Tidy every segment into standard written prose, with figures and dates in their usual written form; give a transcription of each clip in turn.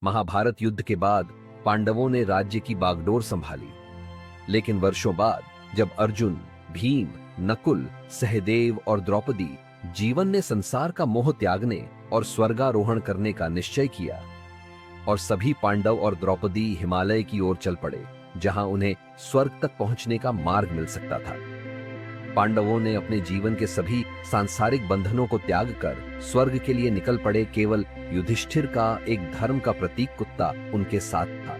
महाभारत युद्ध के बाद पांडवों ने राज्य की बागडोर संभाली, लेकिन वर्षों बाद जब अर्जुन, भीम, नकुल, सहदेव और द्रौपदी जीवन ने संसार का मोह त्यागने और स्वर्गारोहण करने का निश्चय किया और सभी पांडव और द्रौपदी हिमालय की ओर चल पड़े, जहां उन्हें स्वर्ग तक पहुंचने का मार्ग मिल सकता था। पांडवों ने अपने जीवन के सभी सांसारिक बंधनों को त्याग कर स्वर्ग के लिए निकल पड़े। केवल युधिष्ठिर का एक धर्म का प्रतीक कुत्ता उनके साथ था।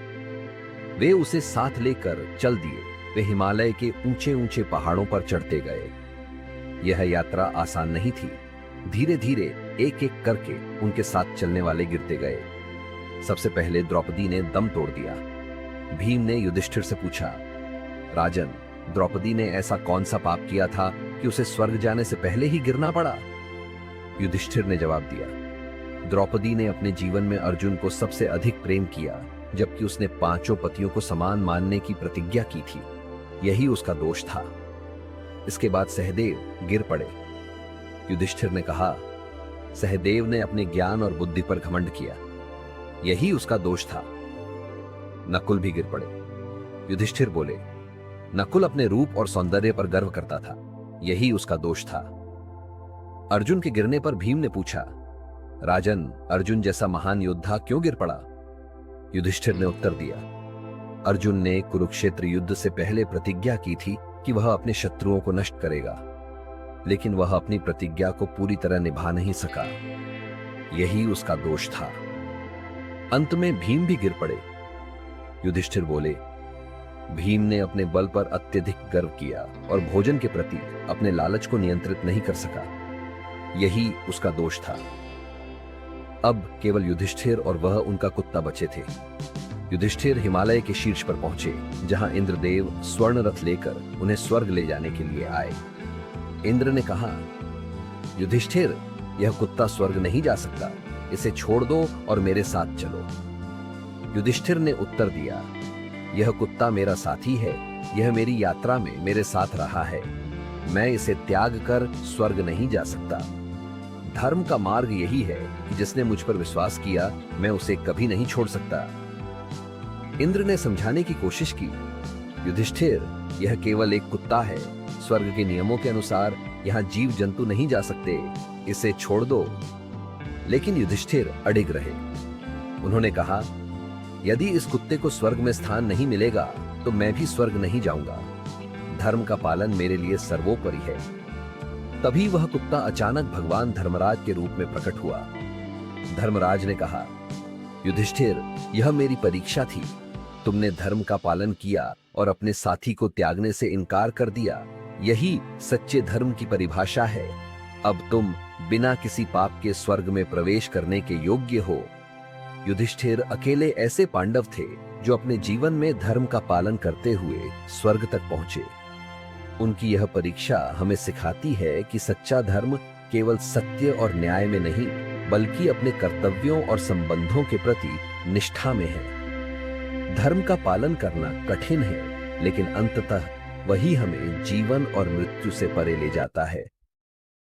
वे उसे साथ लेकर चल दिए। वे हिमालय के ऊंचे ऊंचे पहाड़ों पर चढ़ते गए। यह यात्रा आसान नहीं थी। धीरे धीरे एक एक करके उनके साथ चलने वाले गिरते गए। सबसे पहले द्रौपदी ने दम तोड़ दिया। भीम ने युधिष्ठिर से पूछा, राजन, द्रौपदी ने ऐसा कौन सा पाप किया था कि उसे स्वर्ग जाने से पहले ही गिरना पड़ा? युधिष्ठिर ने जवाब दिया, द्रौपदी ने अपने जीवन में अर्जुन को सबसे अधिक प्रेम किया, जबकि उसने 5 पतियों को समान मानने की प्रतिज्ञा की थी। यही उसका दोष था। इसके बाद सहदेव गिर पड़े। युधिष्ठिर ने कहा, सहदेव ने अपने ज्ञान और बुद्धि पर घमंड किया, यही उसका दोष था। नकुल भी गिर पड़े। युधिष्ठिर बोले, नकुल अपने रूप और सौंदर्य पर गर्व करता था, यही उसका दोष था। अर्जुन के गिरने पर भीम ने पूछा, राजन, अर्जुन जैसा महान योद्धा क्यों गिर पड़ा? युधिष्ठिर ने उत्तर दिया, अर्जुन ने कुरुक्षेत्र युद्ध से पहले प्रतिज्ञा की थी कि वह अपने शत्रुओं को नष्ट करेगा, लेकिन वह अपनी प्रतिज्ञा को पूरी तरह निभा नहीं सका, यही उसका दोष था। अंत में भीम भी गिर पड़े। युधिष्ठिर बोले, भीम ने अपने बल पर अत्यधिक गर्व किया और भोजन के प्रति अपने लालच को नियंत्रित नहीं कर सका, यही उसका दोष था। अब केवल युधिष्ठिर और वह उनका कुत्ता बचे थे। युधिष्ठिर हिमालय के शीर्ष पर पहुंचे, जहां इंद्रदेव स्वर्ण रथ लेकर उन्हें स्वर्ग ले जाने के लिए आए। इंद्र ने कहा, युधिष्ठिर, यह कुत्ता स्वर्ग नहीं जा सकता, इसे छोड़ दो और मेरे साथ चलो। युधिष्ठिर ने उत्तर दिया, यह कुत्ता मेरा साथी है, यह मेरी यात्रा में मेरे साथ रहा है, मैं इसे त्याग कर स्वर्ग नहीं जा सकता। धर्म का मार्ग यही है कि जिसने मुझ पर विश्वास किया, मैं उसे कभी नहीं छोड़ सकता। इंद्र ने समझाने की कोशिश की, युधिष्ठिर, यह केवल एक कुत्ता है, स्वर्ग के नियमों के अनुसार यहां जीव जंतु नहीं जा सकते, इसे छोड़ दो। लेकिन युधिष्ठिर अडिग रहे। उन्होंने कहा, यदि इस कुत्ते को स्वर्ग में स्थान नहीं मिलेगा तो मैं भी स्वर्ग नहीं जाऊंगा। धर्म का पालन मेरे लिए सर्वोपरि है। तभी वह कुत्ता अचानक भगवान धर्मराज के रूप में प्रकट हुआ। धर्मराज ने कहा, युधिष्ठिर, यह मेरी परीक्षा थी। तुमने धर्म का पालन किया और अपने साथी को त्यागने से इनकार कर दिया, यही सच्चे धर्म की परिभाषा है। अब तुम बिना किसी पाप के स्वर्ग में प्रवेश करने के योग्य हो। युधिष्ठिर अकेले ऐसे पांडव थे जो अपने जीवन में धर्म का पालन करते हुए स्वर्ग तक पहुंचे। उनकी यह परीक्षा हमें सिखाती है कि सच्चा धर्म केवल सत्य और न्याय में नहीं, बल्कि अपने कर्तव्यों और संबंधों के प्रति निष्ठा में है। धर्म का पालन करना कठिन है, लेकिन अंततः वही हमें जीवन और मृत्यु से परे ले जाता है।